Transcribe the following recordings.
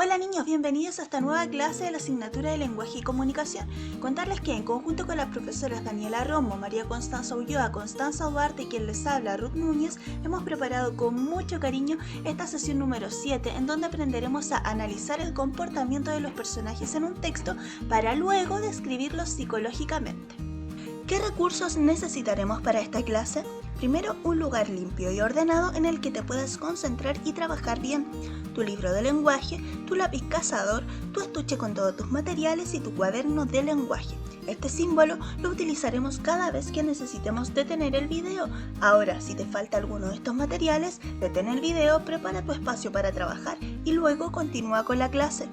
Hola niños, bienvenidos a esta nueva clase de la asignatura de Lenguaje y Comunicación. Contarles que en conjunto con las profesoras Daniela Romo, María Constanza Ulloa, Constanza Duarte y quien les habla, Ruth Núñez, hemos preparado con mucho cariño esta sesión número 7 en donde aprenderemos a analizar el comportamiento de los personajes en un texto para luego describirlos psicológicamente. ¿Qué recursos necesitaremos para esta clase? Primero, un lugar limpio y ordenado en el que te puedas concentrar y trabajar bien. Tu libro de lenguaje, tu lápiz cazador, tu estuche con todos tus materiales y tu cuaderno de lenguaje. Este símbolo lo utilizaremos cada vez que necesitemos detener el video. Ahora, si te falta alguno de estos materiales, detén el video, prepara tu espacio para trabajar y luego continúa con la clase.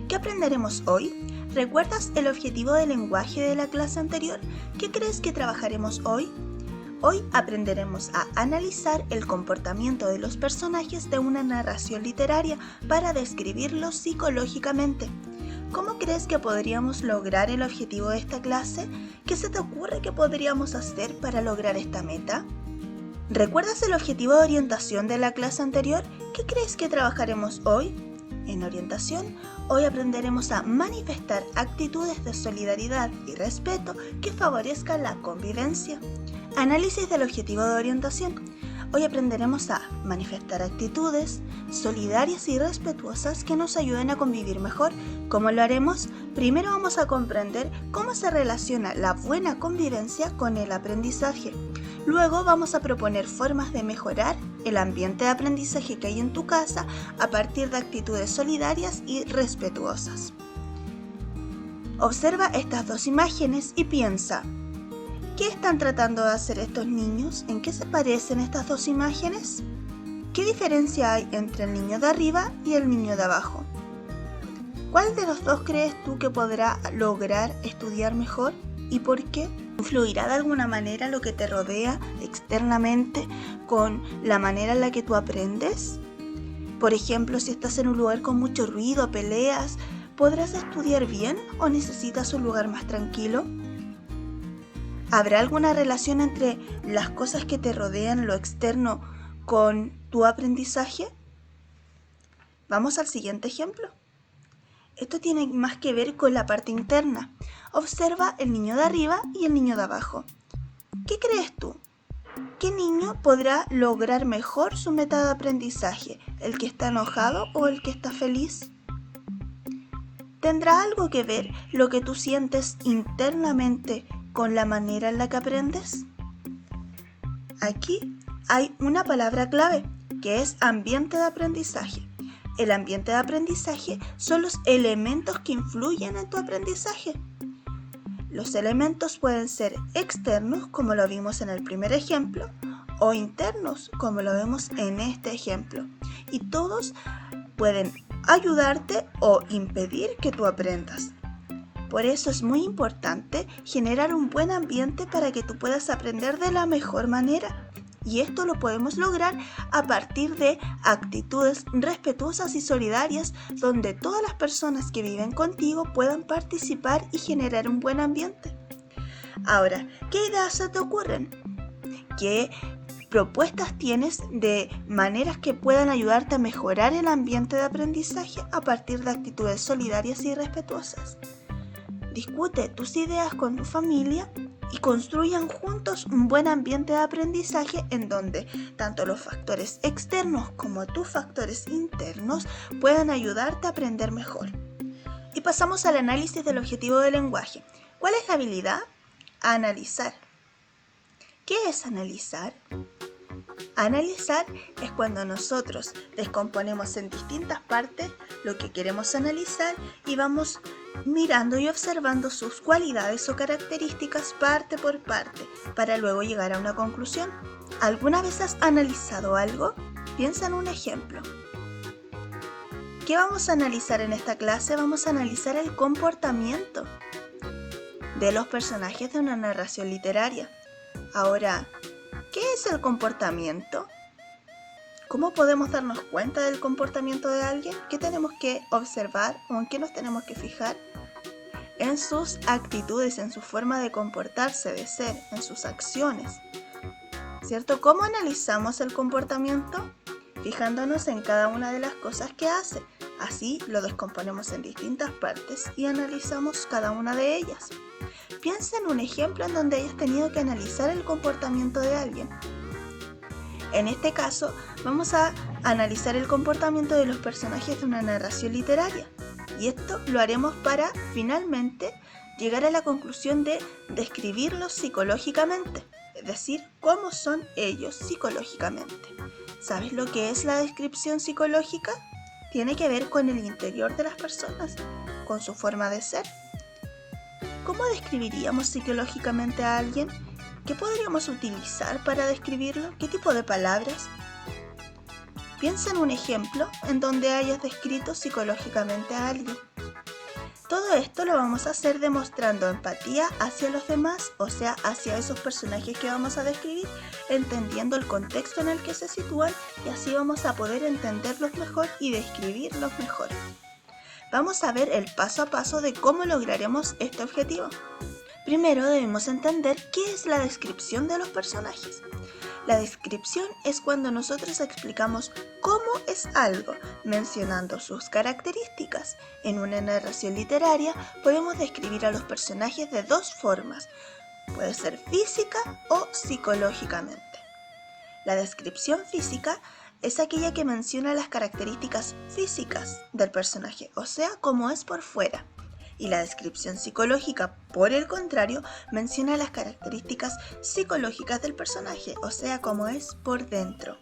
¿Qué aprenderemos hoy? ¿Recuerdas el objetivo de lenguaje de la clase anterior? ¿Qué crees que trabajaremos hoy? Hoy aprenderemos a analizar el comportamiento de los personajes de una narración literaria para describirlos psicológicamente. ¿Cómo crees que podríamos lograr el objetivo de esta clase? ¿Qué se te ocurre que podríamos hacer para lograr esta meta? ¿Recuerdas el objetivo de orientación de la clase anterior? ¿Qué crees que trabajaremos hoy? En orientación, hoy aprenderemos a manifestar actitudes de solidaridad y respeto que favorezcan la convivencia. Análisis del objetivo de orientación. Hoy aprenderemos a manifestar actitudes solidarias y respetuosas que nos ayuden a convivir mejor. ¿Cómo lo haremos? Primero vamos a comprender cómo se relaciona la buena convivencia con el aprendizaje. Luego vamos a proponer formas de mejorar el ambiente de aprendizaje que hay en tu casa a partir de actitudes solidarias y respetuosas. Observa estas dos imágenes y piensa, ¿qué están tratando de hacer estos niños? ¿En qué se parecen estas dos imágenes? ¿Qué diferencia hay entre el niño de arriba y el niño de abajo? ¿Cuál de los dos crees tú que podrá lograr estudiar mejor y por qué? ¿Influirá de alguna manera lo que te rodea externamente con la manera en la que tú aprendes? Por ejemplo, si estás en un lugar con mucho ruido, peleas, ¿podrás estudiar bien o necesitas un lugar más tranquilo? ¿Habrá alguna relación entre las cosas que te rodean, lo externo, con tu aprendizaje? Vamos al siguiente ejemplo. Esto tiene más que ver con la parte interna. Observa el niño de arriba y el niño de abajo. ¿Qué crees tú? ¿Qué niño podrá lograr mejor su meta de aprendizaje? ¿El que está enojado o el que está feliz? ¿Tendrá algo que ver lo que tú sientes internamente con la manera en la que aprendes? Aquí hay una palabra clave, que es ambiente de aprendizaje. El ambiente de aprendizaje son los elementos que influyen en tu aprendizaje. Los elementos pueden ser externos, como lo vimos en el primer ejemplo, o internos, como lo vemos en este ejemplo. Y todos pueden ayudarte o impedir que tú aprendas. Por eso es muy importante generar un buen ambiente para que tú puedas aprender de la mejor manera. Y esto lo podemos lograr a partir de actitudes respetuosas y solidarias donde todas las personas que viven contigo puedan participar y generar un buen ambiente. Ahora, ¿qué ideas se te ocurren? ¿Qué propuestas tienes de maneras que puedan ayudarte a mejorar el ambiente de aprendizaje a partir de actitudes solidarias y respetuosas? Discute tus ideas con tu familia y construyan juntos un buen ambiente de aprendizaje en donde tanto los factores externos como tus factores internos puedan ayudarte a aprender mejor. Y pasamos al análisis del objetivo del lenguaje. ¿Cuál es la habilidad? Analizar. ¿Qué es analizar? Analizar es cuando nosotros descomponemos en distintas partes lo que queremos analizar y vamos mirando y observando sus cualidades o características parte por parte para luego llegar a una conclusión. ¿Alguna vez has analizado algo? Piensa en un ejemplo. ¿Qué vamos a analizar en esta clase? Vamos a analizar el comportamiento de los personajes de una narración literaria. Ahora, ¿qué es el comportamiento? ¿Cómo podemos darnos cuenta del comportamiento de alguien? ¿Qué tenemos que observar o en qué nos tenemos que fijar? En sus actitudes, en su forma de comportarse, de ser, en sus acciones. ¿Cierto? ¿Cómo analizamos el comportamiento? Fijándonos en cada una de las cosas que hace. Así lo descomponemos en distintas partes y analizamos cada una de ellas. Piensa en un ejemplo en donde hayas tenido que analizar el comportamiento de alguien. En este caso, vamos a analizar el comportamiento de los personajes de una narración literaria. Y esto lo haremos para, finalmente, llegar a la conclusión de describirlos psicológicamente. Es decir, cómo son ellos psicológicamente. ¿Sabes lo que es la descripción psicológica? Tiene que ver con el interior de las personas, con su forma de ser. ¿Cómo describiríamos psicológicamente a alguien? ¿Qué podríamos utilizar para describirlo? ¿Qué tipo de palabras? Piensa en un ejemplo en donde hayas descrito psicológicamente a alguien. Todo esto lo vamos a hacer demostrando empatía hacia los demás, o sea, hacia esos personajes que vamos a describir, entendiendo el contexto en el que se sitúan y así vamos a poder entenderlos mejor y describirlos mejor. Vamos a ver el paso a paso de cómo lograremos este objetivo. Primero debemos entender qué es la descripción de los personajes. La descripción es cuando nosotros explicamos cómo es algo, mencionando sus características. En una narración literaria podemos describir a los personajes de dos formas, puede ser física o psicológicamente. La descripción física es aquella que menciona las características físicas del personaje, o sea, cómo es por fuera. Y la descripción psicológica, por el contrario, menciona las características psicológicas del personaje, o sea, cómo es por dentro.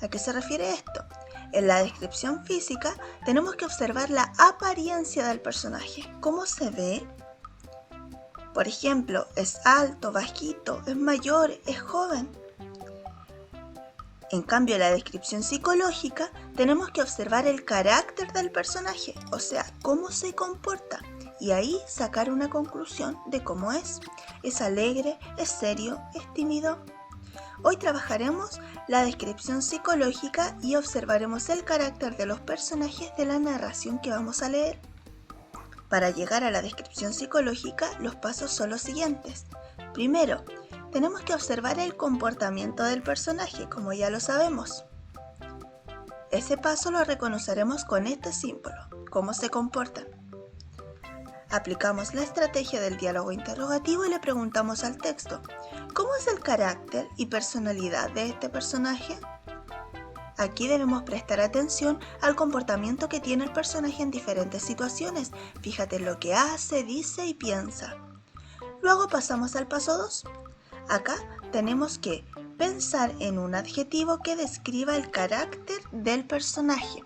¿A qué se refiere esto? En la descripción física tenemos que observar la apariencia del personaje, cómo se ve. Por ejemplo, es alto, bajito, es mayor, es joven. En cambio, en la descripción psicológica tenemos que observar el carácter del personaje, o sea, cómo se comporta, y ahí sacar una conclusión de cómo es. ¿Es alegre? ¿Es serio? ¿Es tímido? Hoy trabajaremos la descripción psicológica y observaremos el carácter de los personajes de la narración que vamos a leer. Para llegar a la descripción psicológica, los pasos son los siguientes. Primero, tenemos que observar el comportamiento del personaje, como ya lo sabemos. Ese paso lo reconoceremos con este símbolo, cómo se comporta. Aplicamos la estrategia del diálogo interrogativo y le preguntamos al texto, ¿cómo es el carácter y personalidad de este personaje? Aquí debemos prestar atención al comportamiento que tiene el personaje en diferentes situaciones. Fíjate en lo que hace, dice y piensa. Luego pasamos al paso 2. Acá tenemos que pensar en un adjetivo que describa el carácter del personaje.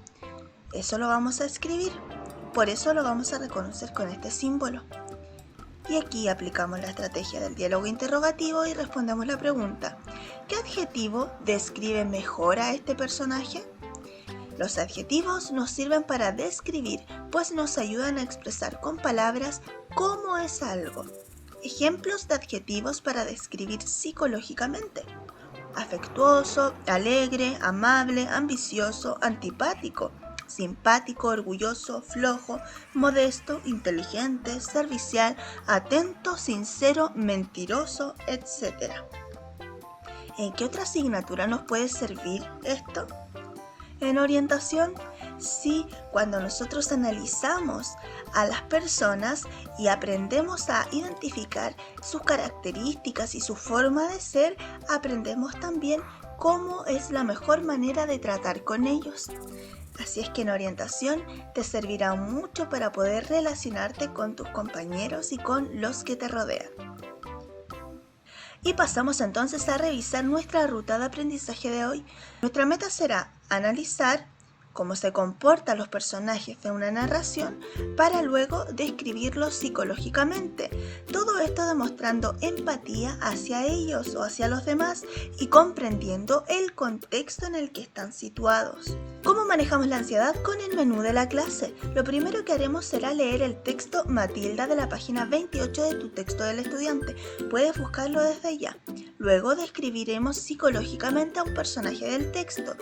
Eso lo vamos a escribir, por eso lo vamos a reconocer con este símbolo. Y aquí aplicamos la estrategia del diálogo interrogativo y respondemos la pregunta, ¿qué adjetivo describe mejor a este personaje? Los adjetivos nos sirven para describir, pues nos ayudan a expresar con palabras cómo es algo. Ejemplos de adjetivos para describir psicológicamente. Afectuoso, alegre, amable, ambicioso, antipático, simpático, orgulloso, flojo, modesto, inteligente, servicial, atento, sincero, mentiroso, etc. ¿En qué otra asignatura nos puede servir esto? En orientación, sí, cuando nosotros analizamos a las personas y aprendemos a identificar sus características y su forma de ser, aprendemos también cómo es la mejor manera de tratar con ellos. Así es que en orientación te servirá mucho para poder relacionarte con tus compañeros y con los que te rodean. Y pasamos entonces a revisar nuestra ruta de aprendizaje de hoy. Nuestra meta será analizar cómo se comportan los personajes de una narración para luego describirlos psicológicamente. Todo esto demostrando empatía hacia ellos o hacia los demás y comprendiendo el contexto en el que están situados. ¿Cómo manejamos la ansiedad? Con el menú de la clase. Lo primero que haremos será leer el texto Matilda de la página 28 de tu texto del estudiante. Puedes buscarlo desde ya. Luego describiremos psicológicamente a un personaje del texto.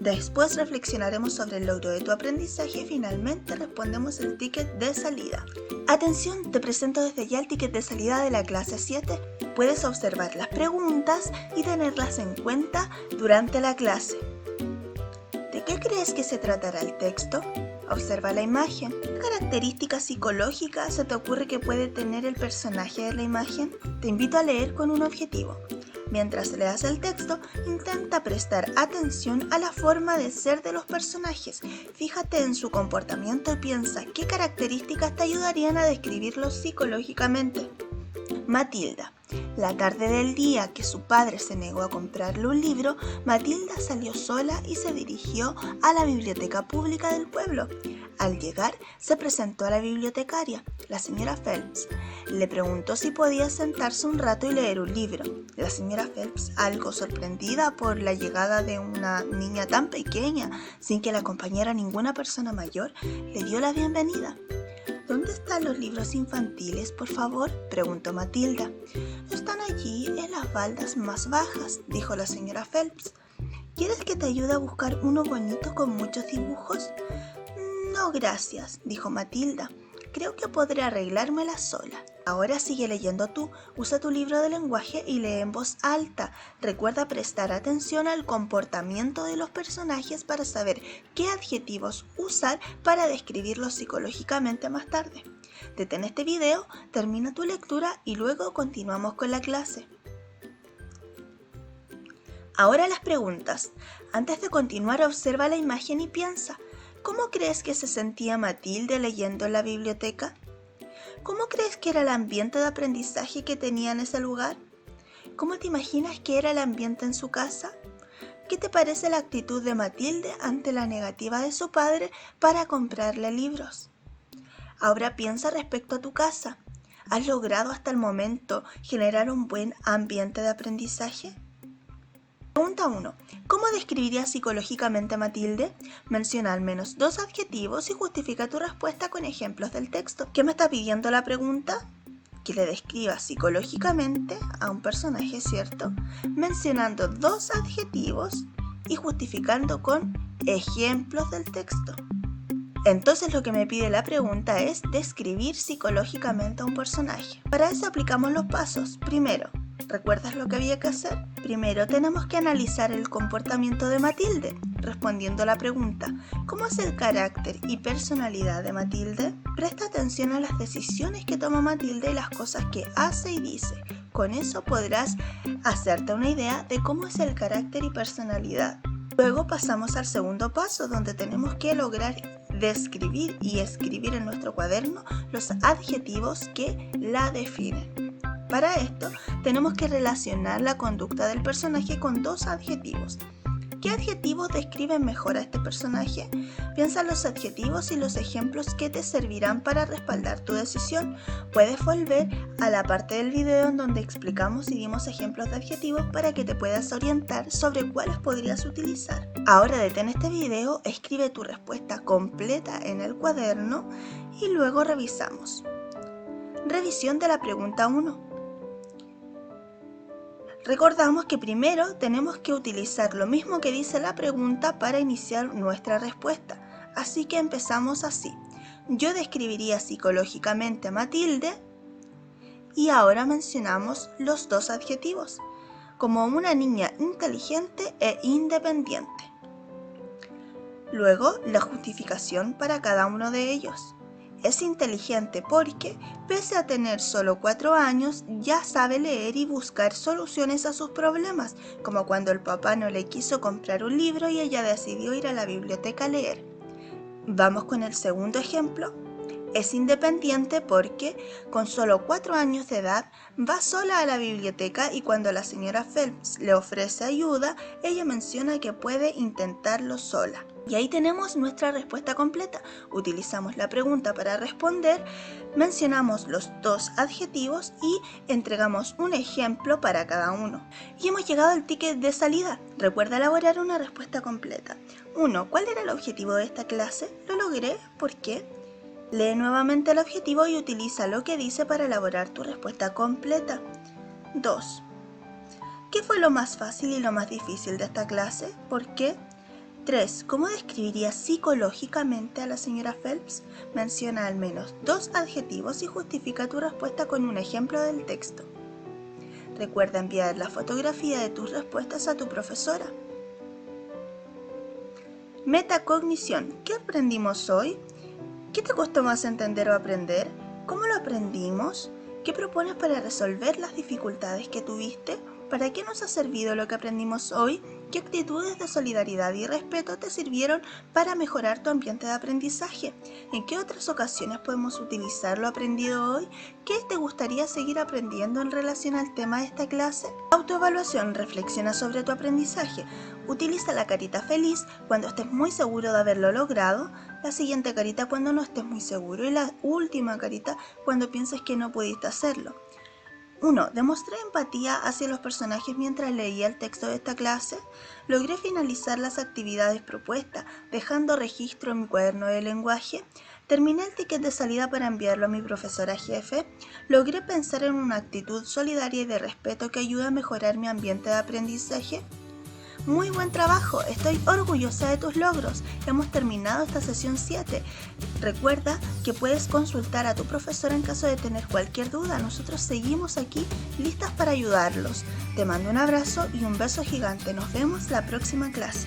Después reflexionaremos sobre el logro de tu aprendizaje y finalmente respondemos el ticket de salida. Atención, te presento desde ya el ticket de salida de la clase 7. Puedes observar las preguntas y tenerlas en cuenta durante la clase. ¿De qué qué crees que se tratará el texto? Observa la imagen. ¿Qué características psicológicas se te ocurre que puede tener el personaje de la imagen? Te invito a leer con un objetivo. Mientras leas el texto, intenta prestar atención a la forma de ser de los personajes. Fíjate en su comportamiento y piensa qué características te ayudarían a describirlos psicológicamente. Matilda. La tarde del día que su padre se negó a comprarle un libro, Matilda salió sola y se dirigió a la biblioteca pública del pueblo. Al llegar, se presentó a la bibliotecaria, la señora Phelps. Le preguntó si podía sentarse un rato y leer un libro. La señora Phelps, algo sorprendida por la llegada de una niña tan pequeña, sin que la acompañara ninguna persona mayor, le dio la bienvenida. ¿Dónde están los libros infantiles, por favor?, preguntó Matilda. Están allí en las baldas más bajas, dijo la señora Phelps. ¿Quieres que te ayude a buscar uno bonito con muchos dibujos? No, gracias, dijo Matilda. Creo que podré arreglármela sola. Ahora sigue leyendo tú. Usa tu libro de lenguaje y lee en voz alta. Recuerda prestar atención al comportamiento de los personajes para saber qué adjetivos usar para describirlos psicológicamente más tarde. Detén este video, termina tu lectura y luego continuamos con la clase. Ahora las preguntas. Antes de continuar, observa la imagen y piensa. ¿Cómo crees que se sentía Matilde leyendo en la biblioteca? ¿Cómo crees que era el ambiente de aprendizaje que tenía en ese lugar? ¿Cómo te imaginas que era el ambiente en su casa? ¿Qué te parece la actitud de Matilde ante la negativa de su padre para comprarle libros? Ahora piensa respecto a tu casa. ¿Has logrado hasta el momento generar un buen ambiente de aprendizaje? Pregunta 1. ¿Cómo describirías psicológicamente a Matilde? Menciona al menos 2 adjetivos y justifica tu respuesta con ejemplos del texto. ¿Qué me está pidiendo la pregunta? Que le describa psicológicamente a un personaje, ¿cierto? Mencionando 2 adjetivos y justificando con ejemplos del texto. Entonces lo que me pide la pregunta es describir psicológicamente a un personaje. Para eso aplicamos los pasos. Primero, ¿recuerdas lo que había que hacer? Primero tenemos que analizar el comportamiento de Matilde, respondiendo a la pregunta, ¿cómo es el carácter y personalidad de Matilde? Presta atención a las decisiones que toma Matilde y las cosas que hace y dice. Con eso podrás hacerte una idea de cómo es el carácter y personalidad. Luego pasamos al segundo paso, donde tenemos que lograr describir y escribir en nuestro cuaderno los adjetivos que la definen. Para esto, tenemos que relacionar la conducta del personaje con 2 adjetivos. ¿Qué adjetivos describen mejor a este personaje? Piensa en los adjetivos y los ejemplos que te servirán para respaldar tu decisión. Puedes volver a la parte del video en donde explicamos y dimos ejemplos de adjetivos para que te puedas orientar sobre cuáles podrías utilizar. Ahora detén este video, escribe tu respuesta completa en el cuaderno y luego revisamos. Revisión de la pregunta 1. Recordamos que primero tenemos que utilizar lo mismo que dice la pregunta para iniciar nuestra respuesta. Así que empezamos así. Yo describiría psicológicamente a Matilde y ahora mencionamos los 2 adjetivos, como una niña inteligente e independiente. Luego, la justificación para cada uno de ellos. Es inteligente porque, pese a tener solo 4 años, ya sabe leer y buscar soluciones a sus problemas, como cuando el papá no le quiso comprar un libro y ella decidió ir a la biblioteca a leer. Vamos con el segundo ejemplo. Es independiente porque, con solo 4 años de edad, va sola a la biblioteca y cuando la señora Phelps le ofrece ayuda, ella menciona que puede intentarlo sola. Y ahí tenemos nuestra respuesta completa. Utilizamos la pregunta para responder, mencionamos los 2 adjetivos y entregamos un ejemplo para cada uno. Y hemos llegado al ticket de salida. Recuerda elaborar una respuesta completa. 1. ¿Cuál era el objetivo de esta clase? ¿Lo logré? ¿Por qué? Lee nuevamente el objetivo y utiliza lo que dice para elaborar tu respuesta completa. 2. ¿Qué fue lo más fácil y lo más difícil de esta clase? ¿Por qué? 3. ¿Cómo describirías psicológicamente a la señora Phelps? Menciona al menos 2 adjetivos y justifica tu respuesta con un ejemplo del texto. Recuerda enviar la fotografía de tus respuestas a tu profesora. Metacognición. ¿Qué aprendimos hoy? ¿Qué te costó más entender o aprender? ¿Cómo lo aprendimos? ¿Qué propones para resolver las dificultades que tuviste? ¿Para qué nos ha servido lo que aprendimos hoy? ¿Qué actitudes de solidaridad y respeto te sirvieron para mejorar tu ambiente de aprendizaje? ¿En qué otras ocasiones podemos utilizar lo aprendido hoy? ¿Qué te gustaría seguir aprendiendo en relación al tema de esta clase? Autoevaluación. Reflexiona sobre tu aprendizaje. Utiliza la carita feliz cuando estés muy seguro de haberlo logrado, la siguiente carita cuando no estés muy seguro y la última carita cuando pienses que no pudiste hacerlo. 1. Demostré empatía hacia los personajes mientras leía el texto de esta clase. Logré finalizar las actividades propuestas, dejando registro en mi cuaderno de lenguaje. Terminé el ticket de salida para enviarlo a mi profesora jefe. Logré pensar en una actitud solidaria y de respeto que ayude a mejorar mi ambiente de aprendizaje. Muy buen trabajo, estoy orgullosa de tus logros. Hemos terminado esta sesión 7. Recuerda que puedes consultar a tu profesora en caso de tener cualquier duda. Nosotros seguimos aquí listas para ayudarlos. Te mando un abrazo y un beso gigante. Nos vemos la próxima clase.